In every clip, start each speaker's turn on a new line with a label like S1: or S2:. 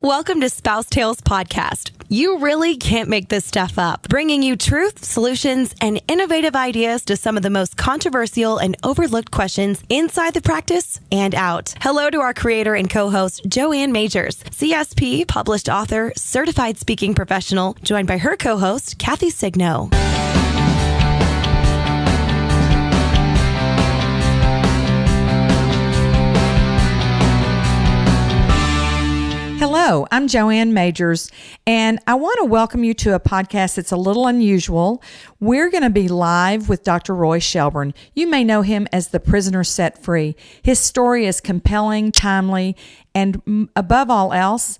S1: Welcome to Spouse Tales Podcast. You really can't make this stuff up. Bringing you truth, solutions, and innovative ideas to some of the most controversial and overlooked questions inside the practice and out. Hello to our creator and co-host, JoAn Majors, CSP, published author, certified speaking professional, joined by her co-host, Kathy Signo.
S2: Hello, I'm JoAn Majors, and I want to welcome you to a podcast that's a little unusual. We're going to be live with Dr. Roy Shelburne. You may know him as the prisoner set free. His story is compelling, timely, and above all else,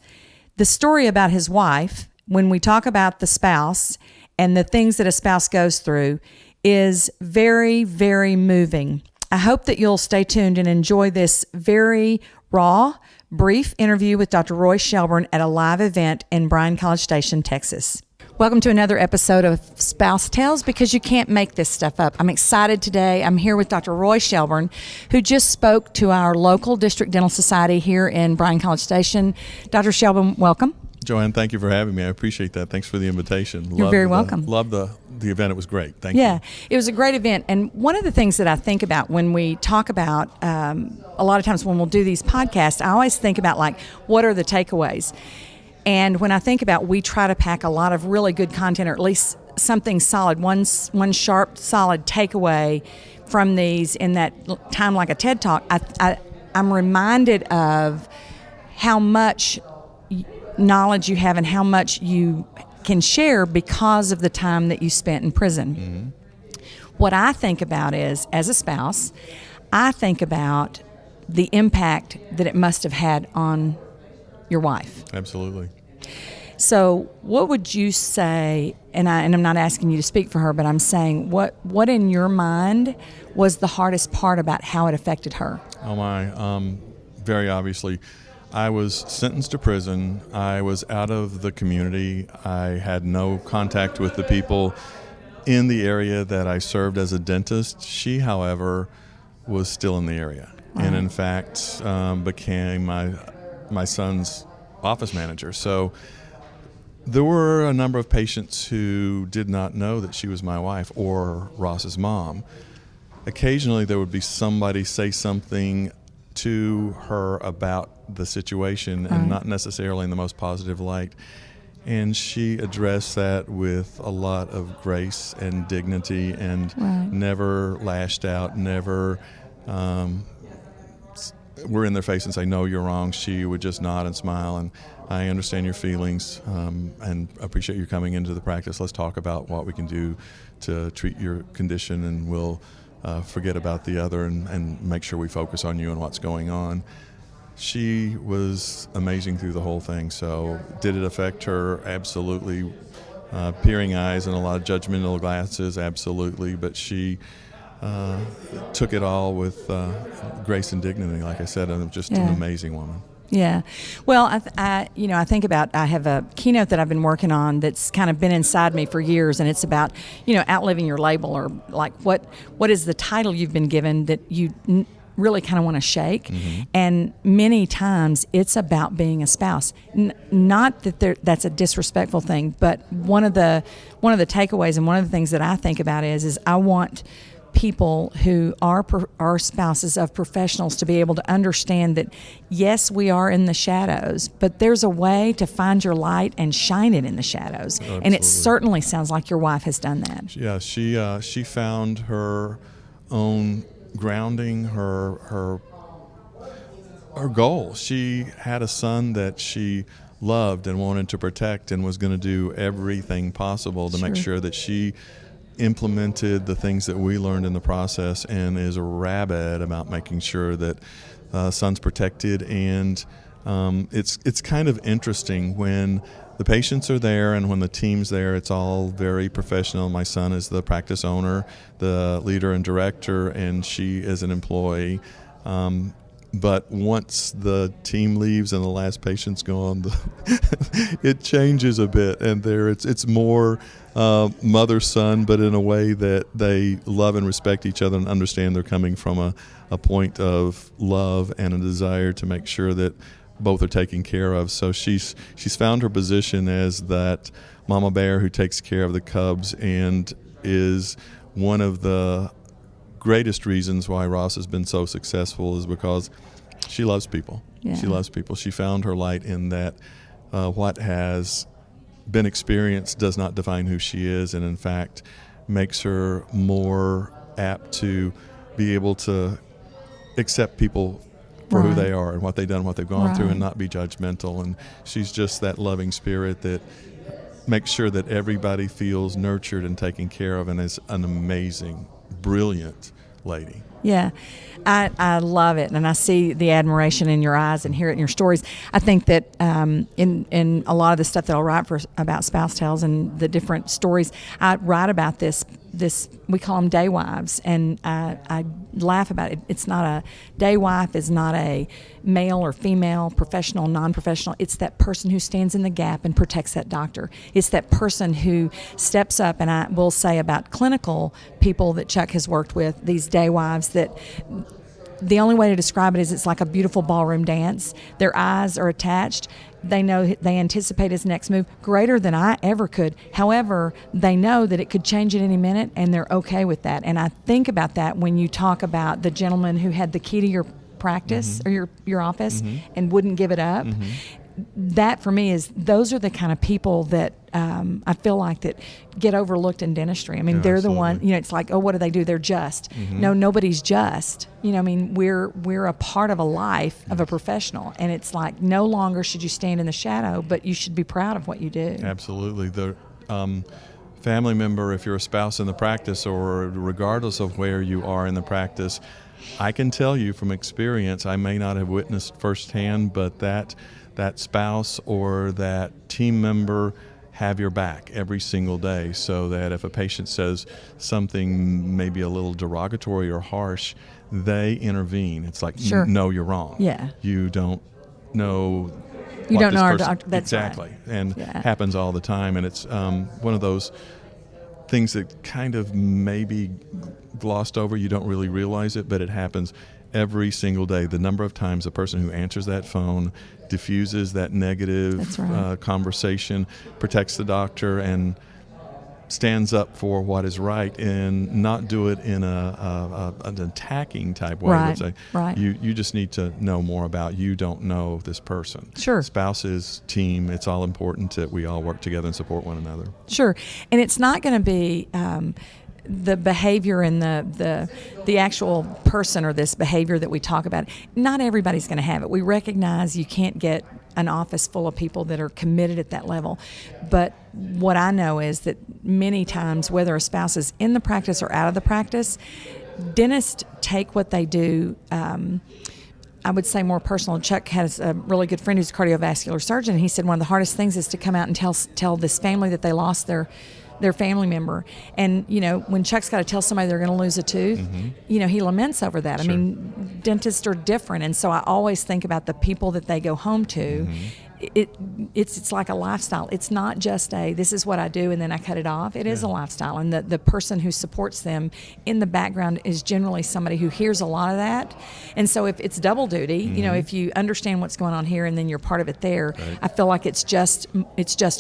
S2: the story about his wife, when we talk about the spouse and the things that a spouse goes through, is very, very moving. I hope that you'll stay tuned and enjoy this very raw, brief interview with Dr. Roy Shelburne at a live event in Bryan College Station, Texas. Welcome to another episode of Spouse Tales, because you can't make this stuff up. I'm excited today. I'm here with Dr. Roy Shelburne, who just spoke to our local district dental society here in Bryan College Station. Dr. Shelburne, welcome.
S3: JoAn, thank you for having me. I appreciate that. Thanks for the invitation.
S2: You're very welcome.
S3: Love the event. It was great. Thank you.
S2: Yeah, it was a great event. And one of the things that I think about when we talk about, a lot of times when we'll do these podcasts, I always think about, like, what are the takeaways? And when I think about, we try to pack a lot of really good content, or at least something solid, one sharp, solid takeaway from these in that time, like a TED Talk. I'm reminded of how much knowledge you have and how much you can share because of the time that you spent in prison. Mm-hmm. What I think about is, as a spouse, I think about the impact that it must have had on your wife.
S3: Absolutely.
S2: So what would you say, and I'm not asking you to speak for her, but I'm saying, what in your mind was the hardest part about how it affected her?
S3: Oh my, very obviously. I was sentenced to prison. I was out of the community. I had no contact with the people in the area that I served as a dentist. She, however, was still in the area, wow. And in fact became my son's office manager. So there were a number of patients who did not know that she was my wife or Ross's mom. Occasionally there would be somebody say something to her about the situation, and not necessarily in the most positive light. And she addressed that with a lot of grace and dignity, and never lashed out, never were in their face and say, no, you're wrong. She would just nod and smile, and I understand your feelings and appreciate you coming into the practice. Let's talk about what we can do to treat your condition, and we'll forget about the other and make sure we focus on you and what's going on. She was amazing through the whole thing. So did it affect her? Absolutely. Peering eyes and a lot of judgmental glances, absolutely. But she took it all with grace and dignity, like I said, and just an amazing woman.
S2: Yeah. Well, I think about, I have a keynote that I've been working on that's kind of been inside me for years, and it's about, outliving your label, or like what is the title you've been given that you really kind of want to shake. Mm-hmm. And many times it's about being a spouse. Not that that's a disrespectful thing, but one of the takeaways and one of the things that I think about is I want people who are spouses of professionals to be able to understand that, yes, we are in the shadows, but there's a way to find your light and shine it in the shadows. Absolutely. And it certainly sounds like your wife has done that.
S3: Yeah, she found her own grounding, her goal. She had a son that she loved and wanted to protect, and was going to do everything possible to make sure that she implemented the things that we learned in the process, and is rabid about making sure that son's protected. And it's kind of interesting when the patients are there and when the team's there. It's all very professional. My son is the practice owner, the leader and director, and she is an employee. But once the team leaves and the last patient's gone, it changes a bit, and it's more mother-son, but in a way that they love and respect each other and understand they're coming from a point of love and a desire to make sure that both are taken care of. So she's found her position as that mama bear who takes care of the cubs, and is one of the greatest reasons why Ross has been so successful is because she loves people.
S2: Yeah.
S3: She loves people. She found her light in that what has been experienced does not define who she is, and in fact makes her more apt to be able to accept people for who they are and what they've done, what they've gone through, and not be judgmental. And she's just that loving spirit that makes sure that everybody feels nurtured and taken care of, and is an amazing, brilliant lady.
S2: Yeah, I love it, and I see the admiration in your eyes and hear it in your stories. I think that in a lot of the stuff that I'll write about Spouse Tales and the different stories, I write about this we call them day wives, and I laugh about it. It's not a day wife is not a male or female, professional, non-professional. It's that person who stands in the gap and protects that doctor. It's that person who steps up, and I will say about clinical people that Chuck has worked with, these day wives, that the only way to describe it is it's like a beautiful ballroom dance. Their eyes are attached. They know, they anticipate his next move greater than I ever could. However, they know that it could change at any minute, and they're okay with that. And I think about that when you talk about the gentleman who had the key to your practice or your office and wouldn't give it up. That for me those are the kind of people that I feel like that get overlooked in dentistry. I mean, they're
S3: absolutely.
S2: the one, it's like, oh, what do? They're just. No, nobody's just. I mean, we're a part of a life of a professional, and it's like no longer should you stand in the shadow, but you should be proud of what you do.
S3: Absolutely. The family member, if you're a spouse in the practice, or regardless of where you are in the practice, I can tell you from experience, I may not have witnessed firsthand, but that spouse or that team member have your back every single day, so that if a patient says something maybe a little derogatory or harsh, they intervene. It's like,
S2: Sure.
S3: no, you're wrong.
S2: Yeah.
S3: You don't know.
S2: You don't know our
S3: person,
S2: doctor. That's
S3: exactly,
S2: right.
S3: and
S2: Yeah.
S3: happens all the time. And it's one of those things that kind of maybe glossed over. You don't really realize it, but it happens every single day. The number of times a person who answers that phone diffuses that negative
S2: That's right.
S3: conversation, protects the doctor, and stands up for what is right, and not do it in an attacking type way.
S2: Right,
S3: But say,
S2: right.
S3: You just need to know more about, you don't know this person.
S2: Sure.
S3: Spouses, team, it's all important that we all work together and support one another.
S2: Sure. And it's not going to be the behavior and the actual person or this behavior that we talk about. Not everybody's going to have it. We recognize you can't get an office full of people that are committed at that level. But what I know is that many times, whether a spouse is in the practice or out of the practice, dentists take what they do, I would say, more personal. Chuck has a really good friend who's a cardiovascular surgeon, and he said one of the hardest things is to come out and tell this family that they lost their family member. And, when Chuck's got to tell somebody they're going to lose a tooth, he laments over that.
S3: Sure.
S2: I mean, dentists are different. And so I always think about the people that they go home to. It's like a lifestyle. It's not just this is what I do and then I cut it off. It is a lifestyle. And the person who supports them in the background is generally somebody who hears a lot of that. And so if it's double duty, if you understand what's going on here and then you're part of it there,
S3: Right.
S2: I feel like it's just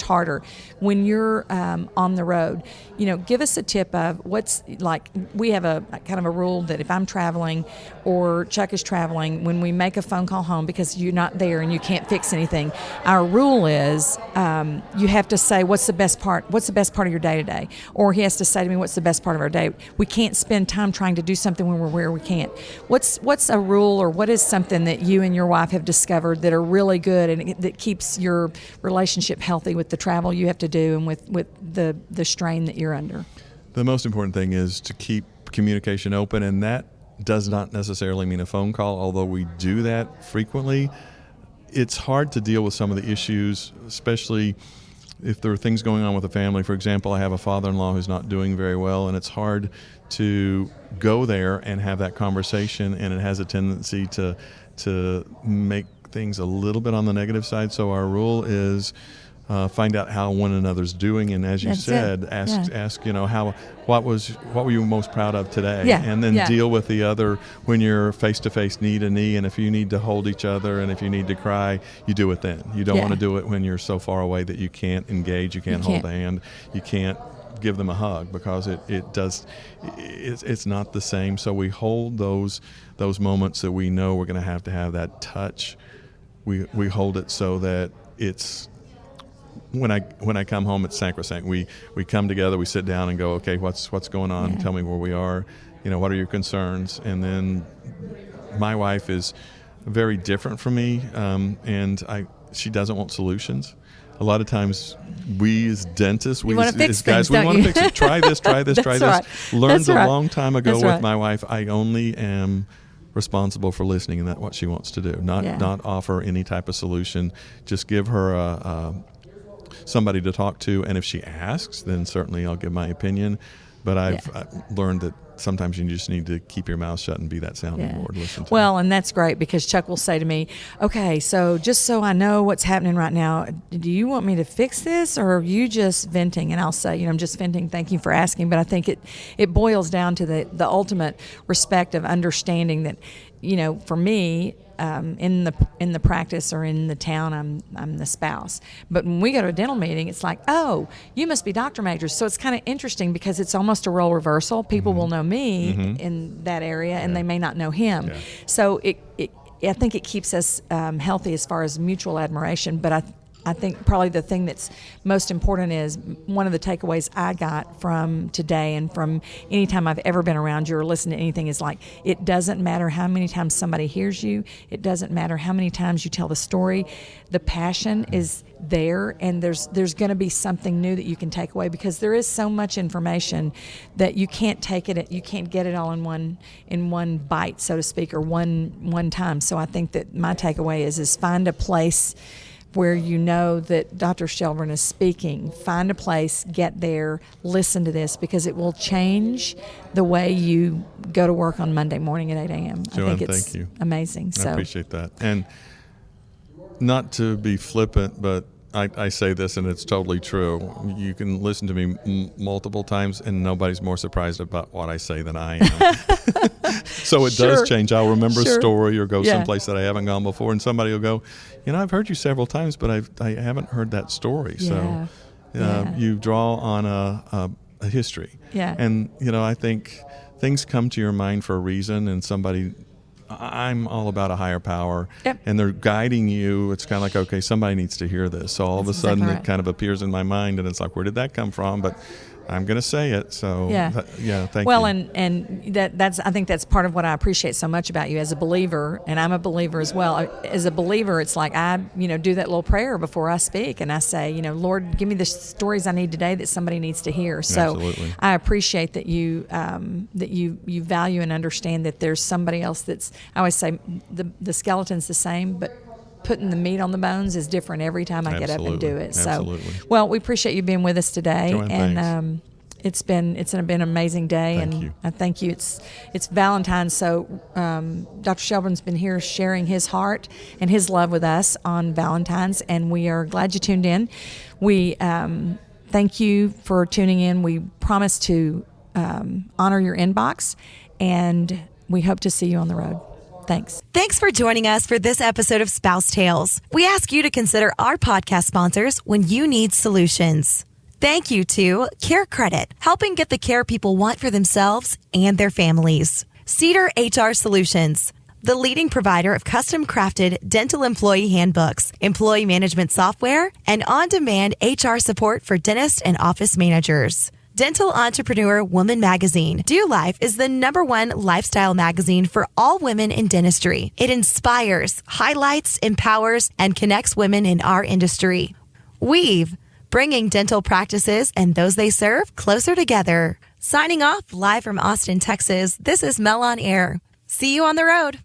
S2: harder. When you're on the road, give us a tip of what's like. We have a kind of a rule that if I'm traveling or Chuck is traveling, when we make a phone call home because you're not there and you can't fix anything, our rule is you have to say, what's the best part of your day today? Or he has to say to me, what's the best part of our day? We can't spend time trying to do something when we're where we can't. What's a rule, or what is something that you and your wife have discovered that are really good and that keeps your relationship healthy with the travel you have to do and with the strain that you're under?
S3: The most important thing is to keep communication open, and that does not necessarily mean a phone call, although we do that frequently. It's hard to deal with some of the issues, especially if there are things going on with the family. For example, I have a father-in-law who's not doing very well, and it's hard to go there and have that conversation, and it has a tendency to make things a little bit on the negative side. So our rule is find out how one another's doing, and as you said, ask what were you most proud of today, and then deal with the other when you're face to face, knee to knee, and if you need to hold each other and if you need to cry, you do it then. You don't want to do it when you're so far away that you can't engage, you can't hold a hand, you can't give them a hug, because it's not the same. So we hold those moments that we know we're going to have that touch. We hold it so that it's when I come home, it's sacrosanct. We come together, we sit down and go, okay, what's going on? Tell me where we are. What are your concerns? And then my wife is very different from me, and she doesn't want solutions. A lot of times, we as dentists, we as guys, we want to fix it. Try this, try this, try this. Learned a long time ago with my wife, I only am responsible for listening, and that's what she wants to do. Not offer any type of solution. Just give her somebody to talk to, and if she asks, then certainly I'll give my opinion. But I've learned that sometimes you just need to keep your mouth shut and be that sounding board. Listen to
S2: well, and that's great, because Chuck will say to me, okay, so just so I know what's happening right now, do you want me to fix this, or are you just venting? And I'll say, I'm just venting. Thank you for asking. But I think it boils down to the ultimate respect of understanding that, for me, in the practice or in the town, I'm the spouse. But when we go to a dental meeting, it's like, oh, you must be Dr. Majors. So it's kind of interesting, because it's almost a role reversal. People will know me in that area, and they may not know him. Yeah. So I think it keeps us healthy as far as mutual admiration. But I think probably the thing that's most important is one of the takeaways I got from today and from any time I've ever been around you or listened to anything is like, it doesn't matter how many times somebody hears you. It doesn't matter how many times you tell the story. The passion is there, and there's going to be something new that you can take away, because there is so much information that you can't take it, you can't get it all in one bite, so to speak, or one time. So I think that my takeaway is find a place where you know that Dr. Shelburne is speaking. Find a place, get there, listen to this, because it will change the way you go to work on Monday morning at 8 a.m.
S3: JoAn,
S2: I think it's
S3: thank you.
S2: Amazing.
S3: I appreciate that. And not to be flippant, but I say this, and it's totally true. You can listen to me multiple times, and nobody's more surprised about what I say than I am. So it does change. I'll remember a story or go someplace that I haven't gone before, and somebody will go, I've heard you several times, but I haven't heard that story. So you draw on a history. Yeah. And, I think things come to your mind for a reason, and I'm all about a higher power, and they're guiding you. It's kind of like, okay, somebody needs to hear this. So all of a sudden it kind of appears in my mind, and it's like, where did that come from? But I'm going to say it. So thank you.
S2: Well, and that's I think that's part of what I appreciate so much about you as a believer, and I'm a believer as well. As a believer, it's like I do that little prayer before I speak, and I say, Lord, give me the stories I need today that somebody needs to hear. So absolutely. I appreciate that you value and understand that there's somebody else that's. I always say the skeleton's the same, but putting the meat on the bones is different every time I get up and do it. So, well, we appreciate you being with us today,
S3: JoAn,
S2: and it's been an amazing day.
S3: Thank you.
S2: I thank you. It's Valentine's, so Dr. Shelburne's been here sharing his heart and his love with us on Valentine's, and we are glad you tuned in. We thank you for tuning in. We promise to honor your inbox, and we hope to see you on the road. Thanks.
S1: Thanks for joining us for this episode of Spouse Tales. We ask you to consider our podcast sponsors when you need solutions. Thank you to Care Credit, helping get the care people want for themselves and their families. Cedar HR Solutions, the leading provider of custom-crafted dental employee handbooks, employee management software, and on-demand HR support for dentists and office managers. Dental Entrepreneur Woman Magazine. Do Life is the #1 lifestyle magazine for all women in dentistry. It inspires, highlights, empowers, and connects women in our industry. Weave, bringing dental practices and those they serve closer together. Signing off live from Austin, Texas, this is Mel on Air. See you on the road.